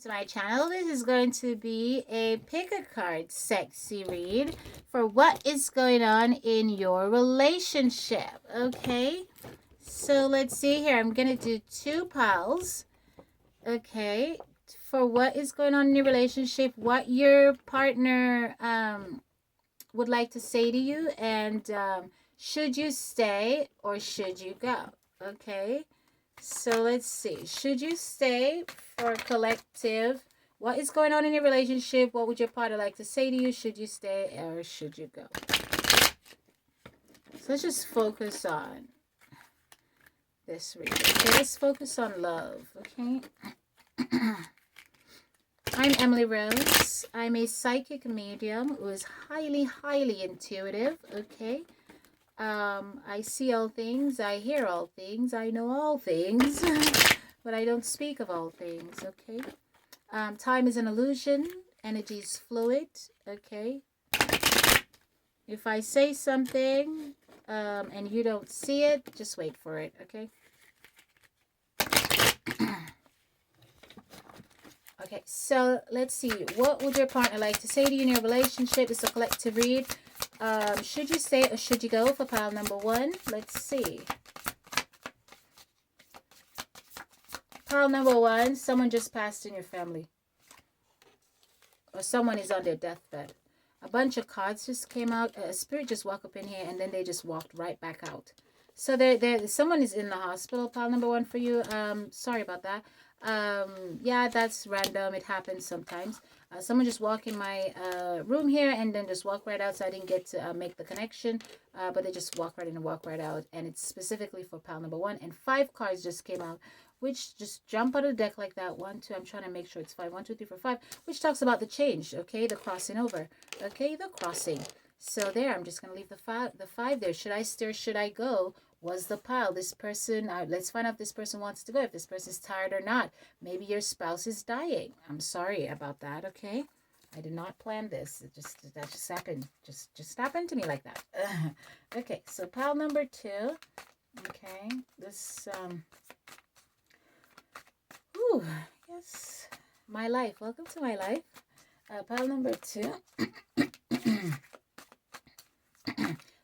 to my channel. This is going to be a pick a card sexy read for what is going on in your relationship. Okay, so let's see here. I'm gonna do two piles. Okay, for what is going on in your relationship, what your partner would like to say to you, and should you stay or should you go? Okay, so let's see. Should you stay for collective? What is going on in your relationship? What would your partner like to say to you? Should you stay or should you go? So let's just focus on this reading. Okay, let's focus on love. Okay. I'm Emily Rose. I'm a psychic medium who is highly, highly intuitive. Okay. I see all things, I hear all things, I know all things, but I don't speak of all things, okay? Time is an illusion, energy is fluid, okay? If I say something and you don't see it, just wait for it, okay? Okay, so let's see. What would your partner like to say to you in your relationship? It's a collective read. Should you stay or should you go for pile number one? Let's see. Pile number one, someone just passed in your family. Or someone is on their deathbed. A bunch of cards just came out. A spirit just walked up in here and then they just walked right back out. So someone is in the hospital, pile number one for you. Sorry about that. Yeah, that's random. It happens sometimes. Someone just walked in my room here and then just walked right out, so I didn't get to make the connection, but they just walk right in and walk right out, and it's specifically for pile number one, and 5 cards just came out, which just jump out of the deck like that. 1, 2, I'm trying to make sure it's 5, 1, 2, 3, 4, 5, which talks about the change, okay, the crossing over, okay, the crossing. So there, I'm just going to leave the five there. Should I stay or should I go? Was the pile. This person, let's find out if this person wants to go, if this person is tired or not. Maybe your spouse is dying. I'm sorry about that, okay? I did not plan this. That just happened. Just happened to me like that. Okay, so pile number 2. Okay, this, yes, my life. Welcome to my life. Pile number 2.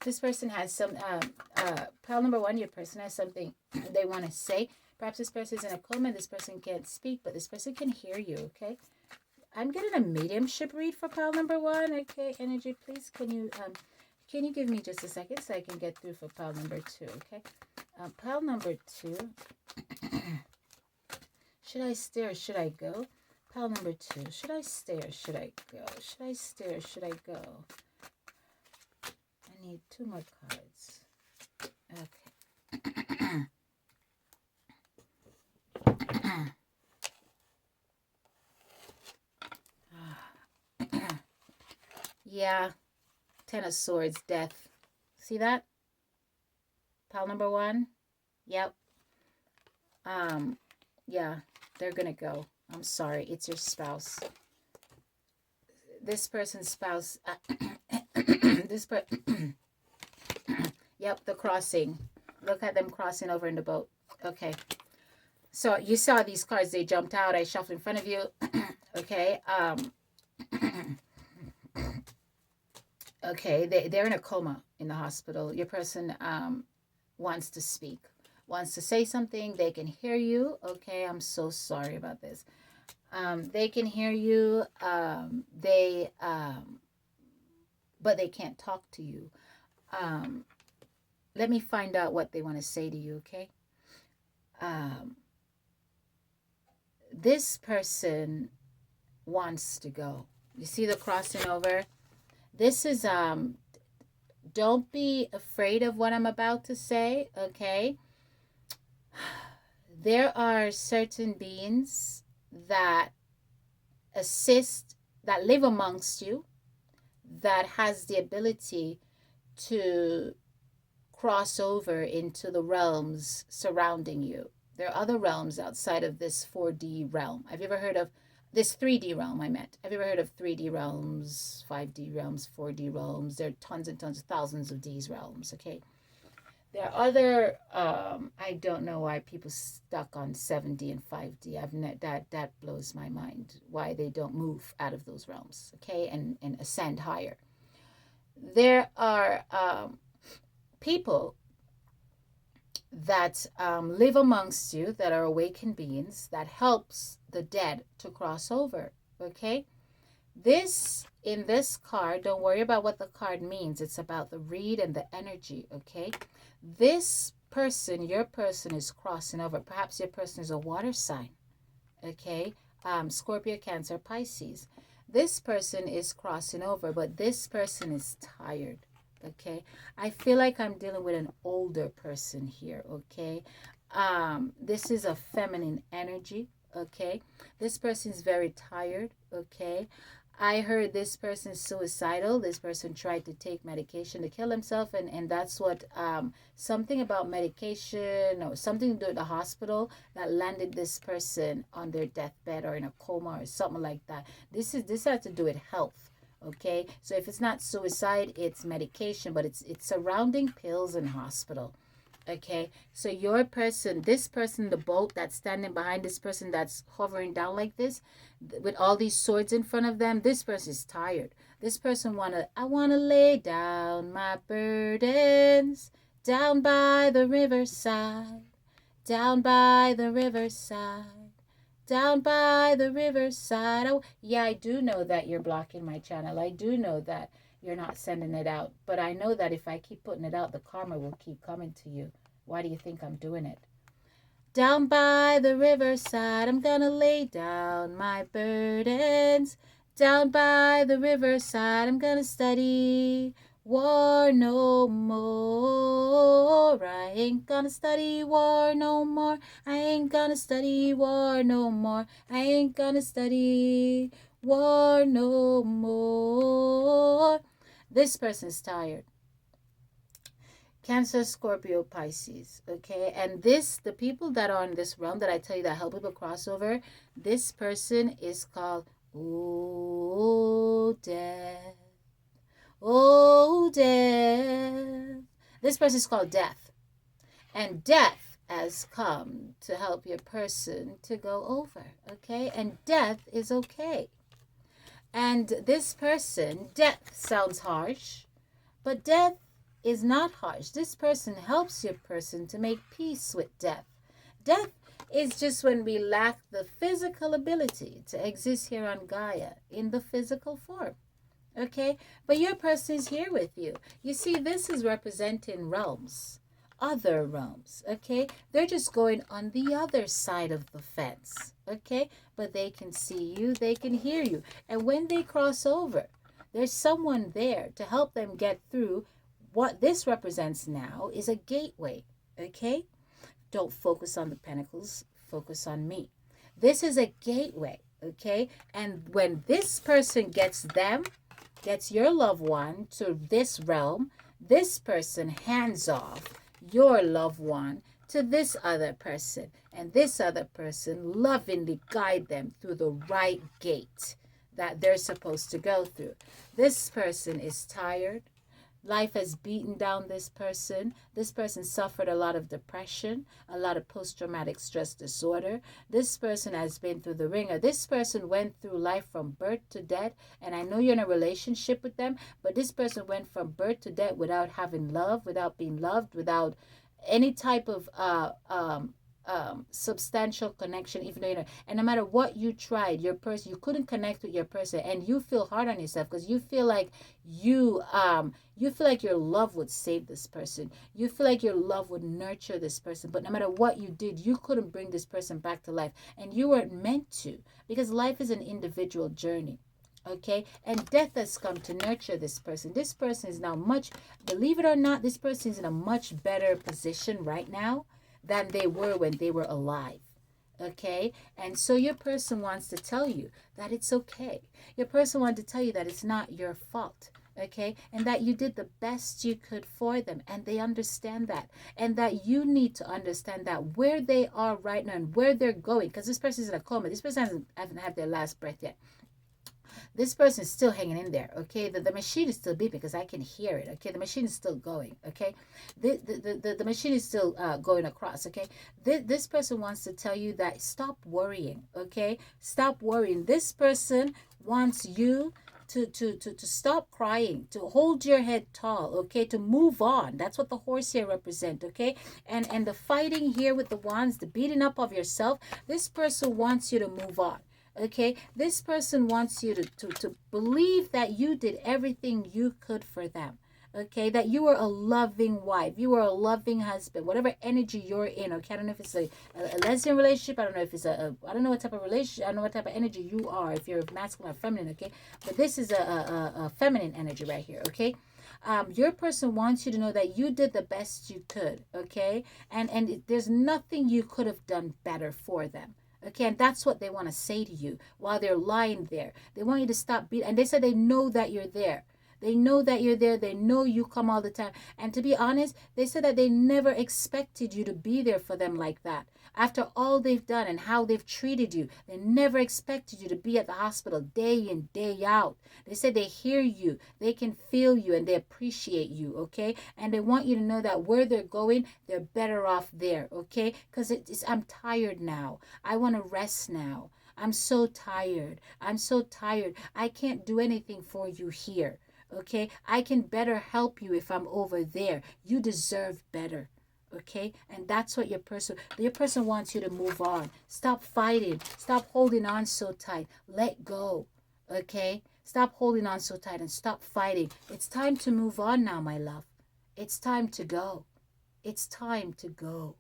This person has some, pile number 1, your person has something they want to say. Perhaps this person is in a coma, this person can't speak, but this person can hear you, okay? I'm getting a mediumship read for pile number 1, okay? Energy, please, can you give me just a second so I can get through for pile number 2, okay? Pile number 2, should I stay or should I go? Pile number 2, should I stay or should I go? Should I stay or should I go? I need 2 more cards. Okay. Yeah. 10 of Swords, death. See that? Pile number 1. Yep. Yeah, they're gonna go. I'm sorry. It's your spouse. This person's spouse. Yep, the crossing. Look at them crossing over in the boat. Okay. So you saw these cards. They jumped out. I shuffled in front of you. Okay. Okay, they're in a coma in the hospital. Your person wants to speak, wants to say something. They can hear you. Okay, I'm so sorry about this. They can hear you. But they can't talk to you. Let me find out what they want to say to you, okay? This person wants to go. You see the crossing over? This is, don't be afraid of what I'm about to say, okay? There are certain beings that assist, that live amongst you, that has the ability to cross over into the realms surrounding you. There are other realms outside of this 4D realm. Have you ever heard of this 3D realm I meant? Have you ever heard of 3D realms, 5D realms, 4D realms? There are tons and tons, thousands of these realms, okay? There are other, I don't know why people stuck on 7D and 5D. That blows my mind why they don't move out of those realms, okay, and ascend higher. There are people that live amongst you that are awakened beings that helps the dead to cross over, okay? This, in this card, don't worry about what the card means. It's about the read and the energy, okay? This person, your person is crossing over. Perhaps your person is a water sign, okay? Scorpio, Cancer, Pisces. This person is crossing over, but this person is tired, okay? I feel like I'm dealing with an older person here, okay? This is a feminine energy, okay? This person is very tired, okay? I heard this person is suicidal. This person tried to take medication to kill himself, and that's what something about medication or something to do with the hospital that landed this person on their deathbed or in a coma or something like that. This has to do with health. Okay, so if it's not suicide, it's medication, but it's surrounding pills and hospital. Okay, so your person, this person, the boat that's standing behind this person that's hovering down like this, with all these swords in front of them, this person is tired. This person I wanna lay down my burdens down by the riverside, down by the riverside, down by the riverside. Oh, yeah, I do know that you're blocking my channel. I do know that you're not sending it out. But I know that if I keep putting it out, the karma will keep coming to you. Why do you think I'm doing it? Down by the riverside, I'm gonna lay down my burdens. Down by the riverside, I'm gonna study war no more. I ain't gonna study war no more. I ain't gonna study war no more. I ain't gonna study war no more. This person's tired. Cancer, Scorpio, Pisces, okay? And the people that are in this realm that I tell you that help people cross over, this person is called, oh, death. Oh, death. This person is called Death. And death has come to help your person to go over, okay? And death is okay. And this person, death sounds harsh, but death is not harsh. This person helps your person to make peace with death. Death is just when we lack the physical ability to exist here on Gaia in the physical form. Okay? But your person is here with you. You see, this is representing realms, other realms. Okay? They're just going on the other side of the fence. Okay? But they can see you, they can hear you. And when they cross over, there's someone there to help them get through. What this represents now is a gateway, okay? Don't focus on the pentacles, focus on me. This is a gateway, okay? And when this person gets your loved one to this realm, this person hands off your loved one to this other person. And this other person lovingly guide them through the right gate that they're supposed to go through. This person is tired. Life has beaten down this person. This person suffered a lot of depression, a lot of post-traumatic stress disorder. This person has been through the ringer. This person went through life from birth to death. And I know you're in a relationship with them, but this person went from birth to death without having love, without being loved, without any type of substantial connection, even though and no matter what you tried, your person, you couldn't connect with your person, and you feel hard on yourself because you feel like you feel like your love would save this person, you feel like your love would nurture this person, but no matter what you did, you couldn't bring this person back to life, and you weren't meant to, because life is an individual journey. Okay, and death has come to nurture this person. This person is now believe it or not, this person is in a much better position right now than they were when they were alive. Okay? And so your person wants to tell you that it's okay. Your person wants to tell you that it's not your fault. Okay? And that you did the best you could for them. And they understand that. And that you need to understand that where they are right now and where they're going. Because this person is in a coma. This person hasn't had their last breath yet. this person is still hanging in there, okay? The machine is still beeping because I can hear it, okay? The machine is still going, okay? The machine is still going across, okay? This person wants to tell you that stop worrying, okay? Stop worrying. This person wants you to stop crying, to hold your head tall, okay, to move on. That's what the horse here represent, okay? And the fighting here with the wands, the beating up of yourself, this person wants you to move on, okay? This person wants you to believe that you did everything you could for them, okay? That you were a loving wife, you were a loving husband, whatever energy you're in, okay? I don't know if it's a lesbian relationship, I don't know if it's I don't know what type of relationship, I don't know what type of energy you are, if you're masculine or feminine, okay? But this is a feminine energy right here, okay? Your person wants you to know that you did the best you could, okay? And there's nothing you could have done better for them. Okay, and that's what they want to say to you while they're lying there. They want you to stop beating, and they said they know that you're there. They know that you're there. They know you come all the time. And to be honest, they said that they never expected you to be there for them like that. After all they've done and how they've treated you, they never expected you to be at the hospital day in, day out. They said they hear you, they can feel you, and they appreciate you, okay? And they want you to know that where they're going, they're better off there, okay? Because I'm tired now. I want to rest now. I'm so tired. I'm so tired. I can't do anything for you here. Okay, I can better help you if I'm over there. You deserve better. Okay, and that's what your person wants you to move on. Stop fighting. Stop holding on so tight. Let go. Okay, stop holding on so tight and stop fighting. It's time to move on now, my love. It's time to go. It's time to go.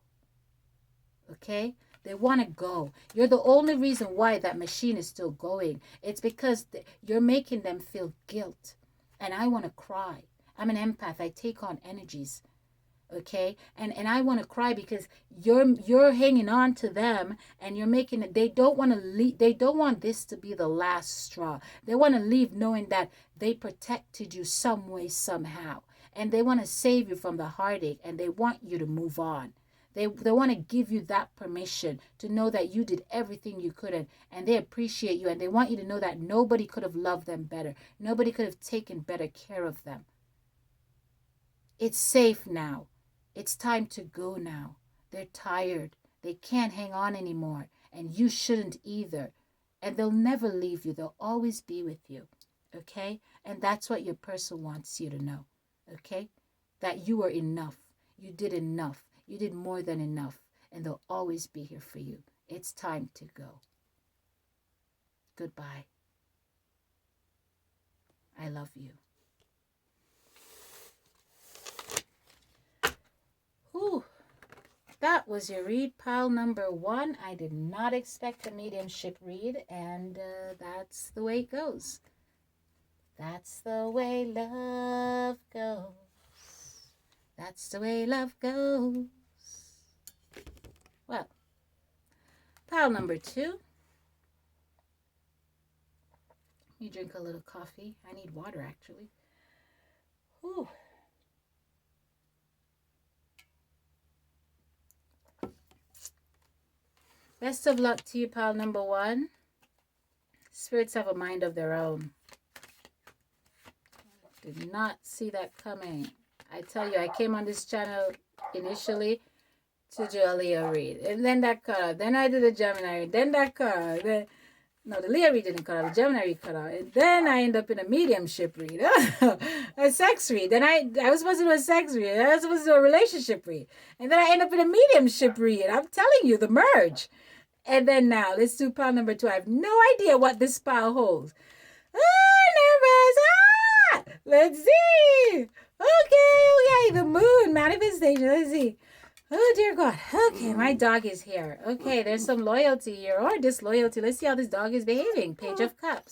Okay, they want to go. You're the only reason why that machine is still going. It's because you're making them feel guilt. And I want to cry. I'm an empath. I take on energies. Okay? And I want to cry because you're hanging on to them and you're making it. They don't want to leave. They don't want this to be the last straw. They want to leave knowing that they protected you some way, somehow. And they want to save you from the heartache and they want you to move on. They want to give you that permission to know that you did everything you could and they appreciate you and they want you to know that nobody could have loved them better. Nobody could have taken better care of them. It's safe now. It's time to go now. They're tired. They can't hang on anymore and you shouldn't either. And they'll never leave you. They'll always be with you. Okay? And that's what your person wants you to know. Okay? That you are enough. You did enough. You did more than enough, and they'll always be here for you. It's time to go. Goodbye. I love you. Whew. That was your read pile number 1. I did not expect a mediumship read, and that's the way it goes. That's the way love goes. That's the way love goes. Well, pile number 2. Let me drink a little coffee. I need water, actually. Whew. Best of luck to you, pile number 1. Spirits have a mind of their own. Did not see that coming. I tell you, I came on this channel initially to do a Leo read. And then that cut out. Then I did a Gemini read. Then that cut out. Then, no, the Leo read didn't cut out. The Gemini read cut out. And then I end up in a mediumship read. A sex read. Then I was supposed to do a sex read. I was supposed to do a relationship read. And then I end up in a mediumship read. I'm telling you, the merge. And then now, let's do pile number 2. I have no idea what this pile holds. Nervous. Let's see. Okay. The moon manifestation. Let's see. Oh, dear God. Okay, my dog is here. Okay, there's some loyalty here or disloyalty. Let's see how this dog is behaving. Page of Cups.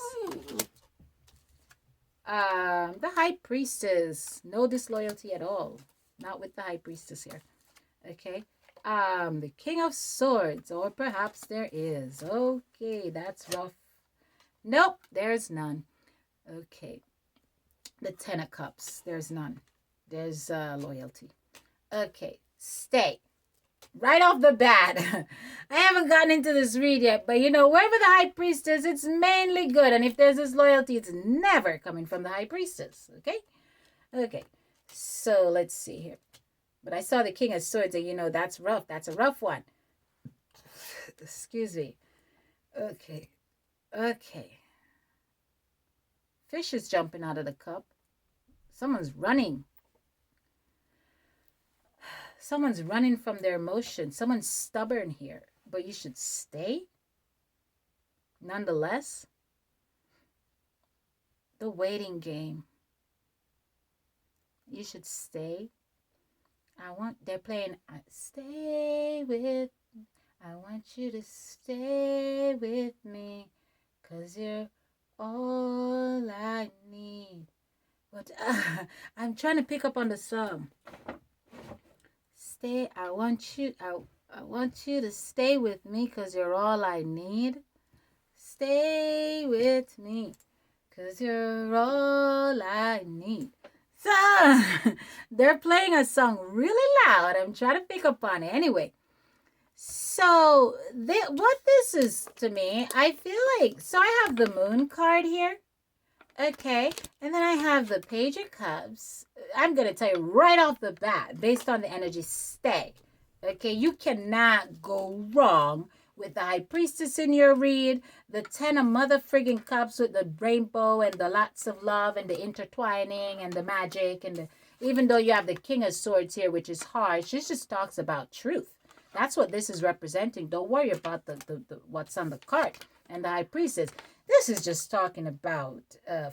The High Priestess. No disloyalty at all. Not with the High Priestess here. Okay. The King of Swords. Or perhaps there is. Okay, that's rough. Nope, there's none. Okay. The Ten of Cups. There's none. There's loyalty. Okay. Stay. Right off the bat. I haven't gotten into this read yet, but you know, wherever the high priest is, it's mainly good. And if there's disloyalty, it's never coming from the high priestess. Okay? Okay. So let's see here. But I saw the King of Swords, and you know, that's rough. That's a rough one. Excuse me. Okay. Okay. Fish is jumping out of the cup. Someone's running. Someone's running from their emotions. Someone's stubborn here. But you should stay. Nonetheless, the waiting game. You should stay. They're playing, stay with, I want you to stay with me, 'cause you're all I need. But I'm trying to pick up on the song. Stay, I want you to stay with me, 'cause you're all I need. Stay with me, 'cause you're all I need. So, they're playing a song really loud. I'm trying to pick up on it. Anyway, so what this is to me, I feel like, so I have the moon card here. Okay, and then I have the Page of Cups. I'm going to tell you right off the bat, based on the energy, stay. Okay, you cannot go wrong with the High Priestess in your read, the 10 of Mother friggin' Cups with the rainbow and the lots of love and the intertwining and the magic, and even though you have the King of Swords here, which is harsh, this just talks about truth. That's what this is representing. Don't worry about the what's on the card and the High Priestess. This is just talking about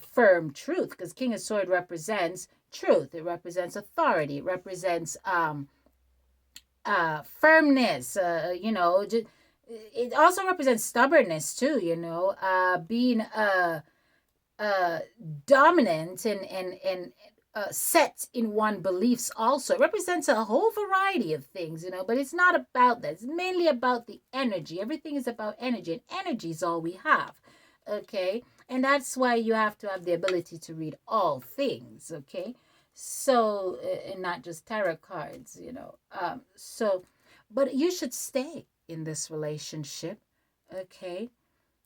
firm truth, because King of Swords represents truth. It represents authority. It represents firmness. You know, it also represents stubbornness too. You know, being dominant and set in one beliefs. Also, it represents a whole variety of things. You know, but it's not about that. It's mainly about the energy. Everything is about energy, and energy is all we have. Okay, and that's why you have to have the ability to read all things. Okay, so and not just tarot cards, you know. So but you should stay in this relationship. Okay,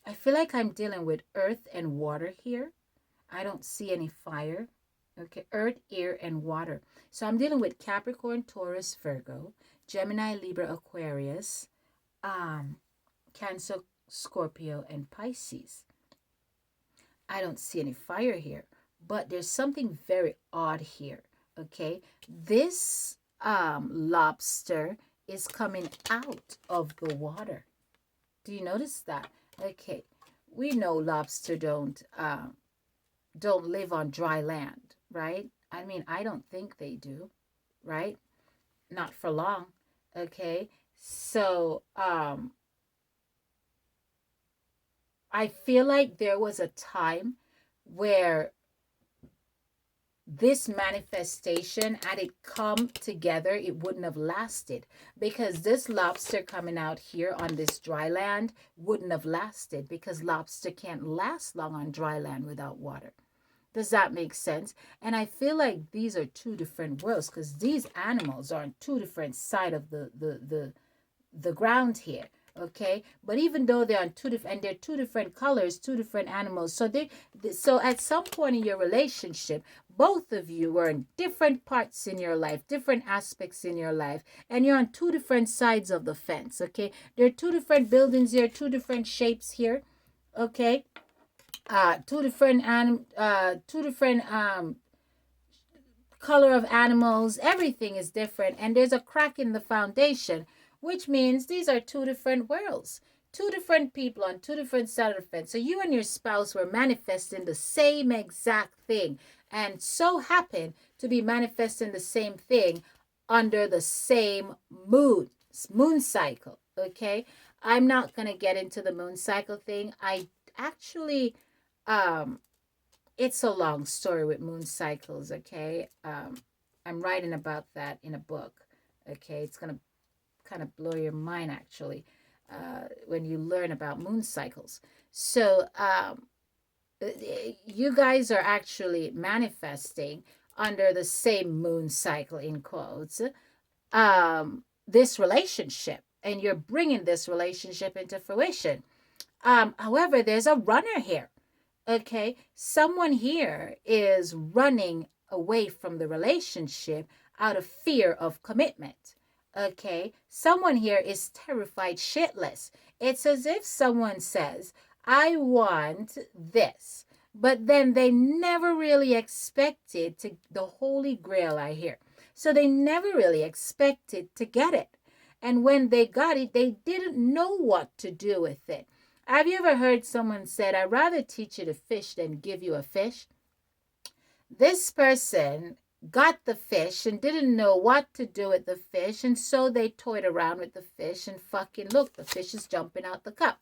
I feel like I'm dealing with earth and water here. I don't see any fire. Okay, earth, air, and water. So I'm dealing with Capricorn, Taurus, Virgo, Gemini, Libra, Aquarius, Cancer, Scorpio, and Pisces. I don't see any fire here, but there's something very odd here. Okay, this lobster is coming out of the water. Do you notice that? Okay, we know lobster don't live on dry land, right? I mean, I don't think they do, right? Not for long. Okay, so I feel like there was a time where this manifestation, had it come together, it wouldn't have lasted, because this lobster coming out here on this dry land wouldn't have lasted, because lobster can't last long on dry land without water. Does that make sense? And I feel like these are two different worlds, because these animals are on two different sides of the ground here. Okay, but even though they're on two different, and they're two different colors, two different animals, so at some point in your relationship, both of you were in different parts in your life, different aspects in your life, and you're on two different sides of the fence. Okay, there are two different buildings here, two different shapes here. Okay, two different color of animals. Everything is different, and there's a crack in the foundation, which means these are two different worlds, two different people on two different sides of the fence. So you and your spouse were manifesting the same exact thing, and so happen to be manifesting the same thing under the same moon cycle. Okay, I'm not gonna get into the moon cycle thing. I actually it's a long story with moon cycles. Okay, I'm writing about that in a book. Okay, it's gonna kind of blow your mind actually when you learn about moon cycles. So you guys are actually manifesting under the same moon cycle, in quotes, this relationship, and you're bringing this relationship into fruition. However, there's a runner here. Okay, someone here is running away from the relationship out of fear of commitment. Okay, someone here is terrified shitless. It's as if someone says, I want this, but then they never really expected to the holy grail, I hear. So they never really expected to get it. And when they got it, they didn't know what to do with it. Have you ever heard someone said, I'd rather teach you to fish than give you a fish? This person got the fish and didn't know what to do with the fish, and so they toyed around with the fish, and fucking look, the fish is jumping out the cup.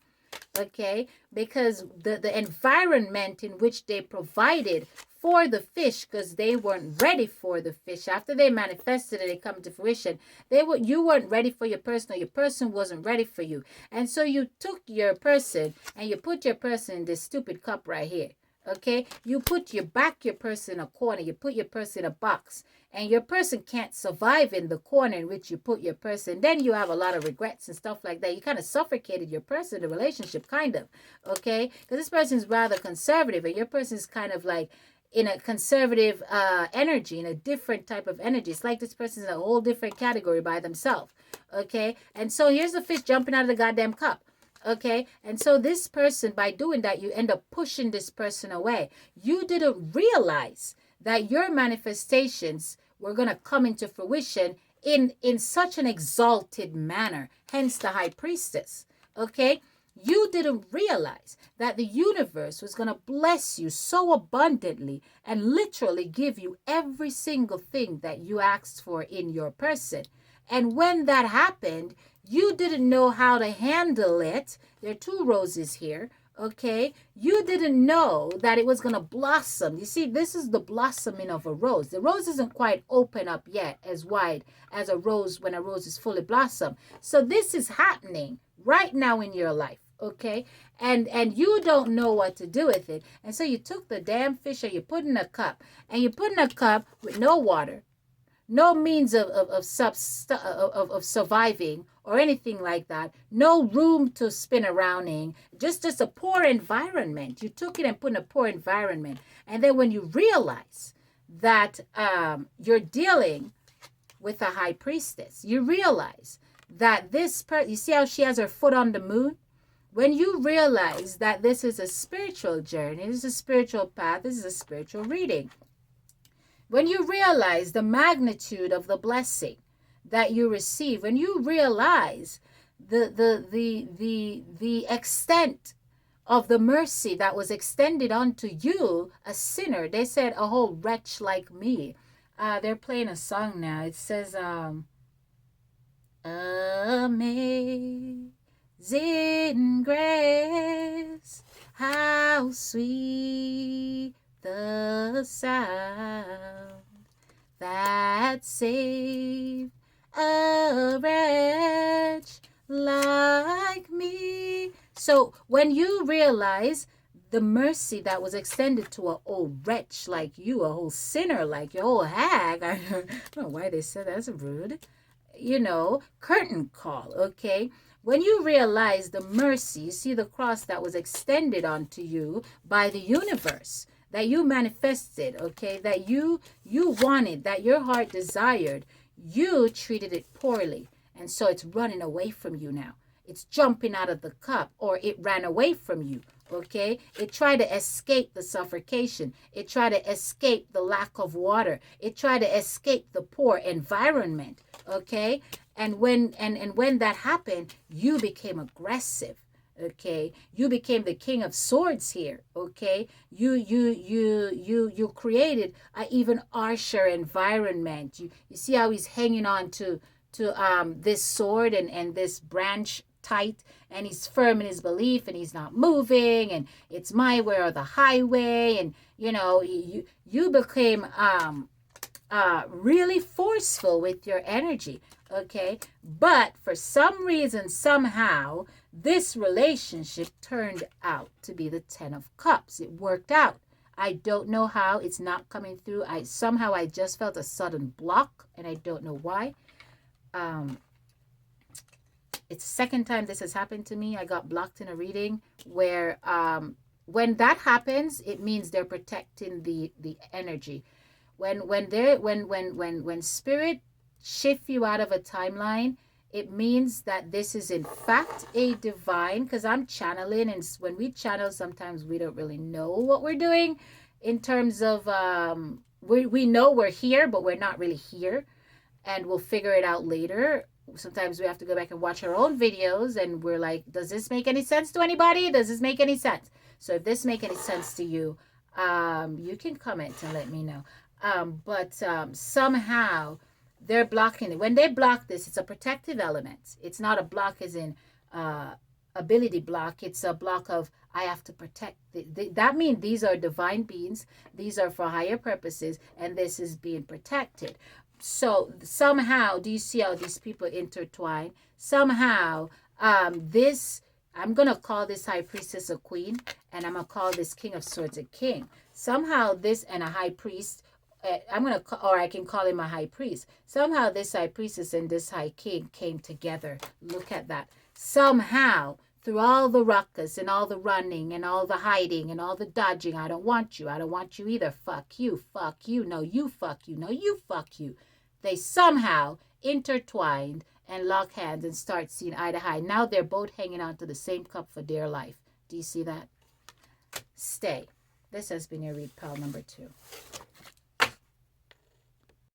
Okay, because the environment in which they provided for the fish, because they weren't ready for the fish after they manifested it, they come to fruition, you weren't ready for your person, or your person wasn't ready for you, and so you took your person and you put your person in this stupid cup right here. Okay, you put your person in a corner, you put your person in a box, and your person can't survive in the corner in which you put your person. Then you have a lot of regrets and stuff like that. You kind of suffocated your person, the relationship, kind of. Okay, because this person is rather conservative, and your person is kind of like in a conservative energy, in a different type of energy. It's like this person's in a whole different category by themselves. Okay, and so here's the fish jumping out of the goddamn cup. Okay, and so this person, by doing that, you end up pushing this person away. You didn't realize that your manifestations were going to come into fruition in such an exalted manner, hence the high priestess. Okay, you didn't realize that the universe was going to bless you so abundantly and literally give you every single thing that you asked for in your person. And when that happened, you didn't know how to handle it. There are two roses here, okay? You didn't know that it was going to blossom. You see, this is the blossoming of a rose. The rose isn't quite open up yet as wide as a rose when a rose is fully blossomed. So this is happening right now in your life, okay? And you don't know what to do with it. And so you took the damn fish and you put in a cup. And you put in a cup with no water, no means of surviving or anything like that, no room to spin around in, just a poor environment. You took it and put in a poor environment. And then when you realize that you're dealing with a high priestess, you realize that this person, you see how she has her foot on the moon? When you realize that this is a spiritual journey, this is a spiritual path, this is a spiritual reading, when you realize the magnitude of the blessing that you receive, when you realize the extent of the mercy that was extended unto you, a sinner, they said, a whole wretch like me. They're playing a song now. It says, Amazing grace, how sweet the sound that saved a wretch like me. So when you realize the mercy that was extended to a old wretch like you, a whole sinner like you, a whole hag, I don't know why they said that's rude, curtain call, okay? When you realize the mercy, you see the cross that was extended onto you by the universe, that you manifested, okay, that you wanted, that your heart desired, you treated it poorly. And so it's running away from you now. It's jumping out of the cup, or it ran away from you, okay? It tried to escape the suffocation. It tried to escape the lack of water. It tried to escape the poor environment, okay? And when that happened, you became aggressive. Okay, you became the king of swords here. Okay, you created an even harsher environment. You see how he's hanging on to this sword and this branch tight, and he's firm in his belief, and he's not moving, and it's my way or the highway, and you became really forceful with your energy. Okay, but for some reason, somehow, this relationship turned out to be the 10 of Cups. It worked out. I don't know how. It's not coming through. I just felt a sudden block, and I don't know why. it's the second time this has happened to me. I got blocked in a reading where when that happens, it means they're protecting the energy. When spirit shift you out of a timeline, it means that this is in fact a divine, because I'm channeling, and when we channel, sometimes we don't really know what we're doing in terms of we know we're here, but we're not really here, and we'll figure it out later. Sometimes we have to go back and watch our own videos, and we're like, does this make any sense to anybody? Does this make any sense? So if this make any sense to you, you can comment and let me know. But somehow they're blocking it. When they block this, it's a protective element. It's not a block as in ability block. It's a block of, I have to protect. That means these are divine beings. These are for higher purposes, and this is being protected. So somehow, do you see how these people intertwine? Somehow, this, I'm going to call this high priestess a queen, and I'm going to call this king of swords a king. Somehow this and a high priest, or I can call him a high priest. Somehow this high priestess and this high king came together. Look at that. Somehow, through all the ruckus and all the running and all the hiding and all the dodging, I don't want you. I don't want you either. Fuck you. Fuck you. No, you fuck you. No, you fuck you. They somehow intertwined and lock hands and start seeing eye to eye. Now they're both hanging on to the same cup for dear life. Do you see that? Stay. This has been your read, pal number 2.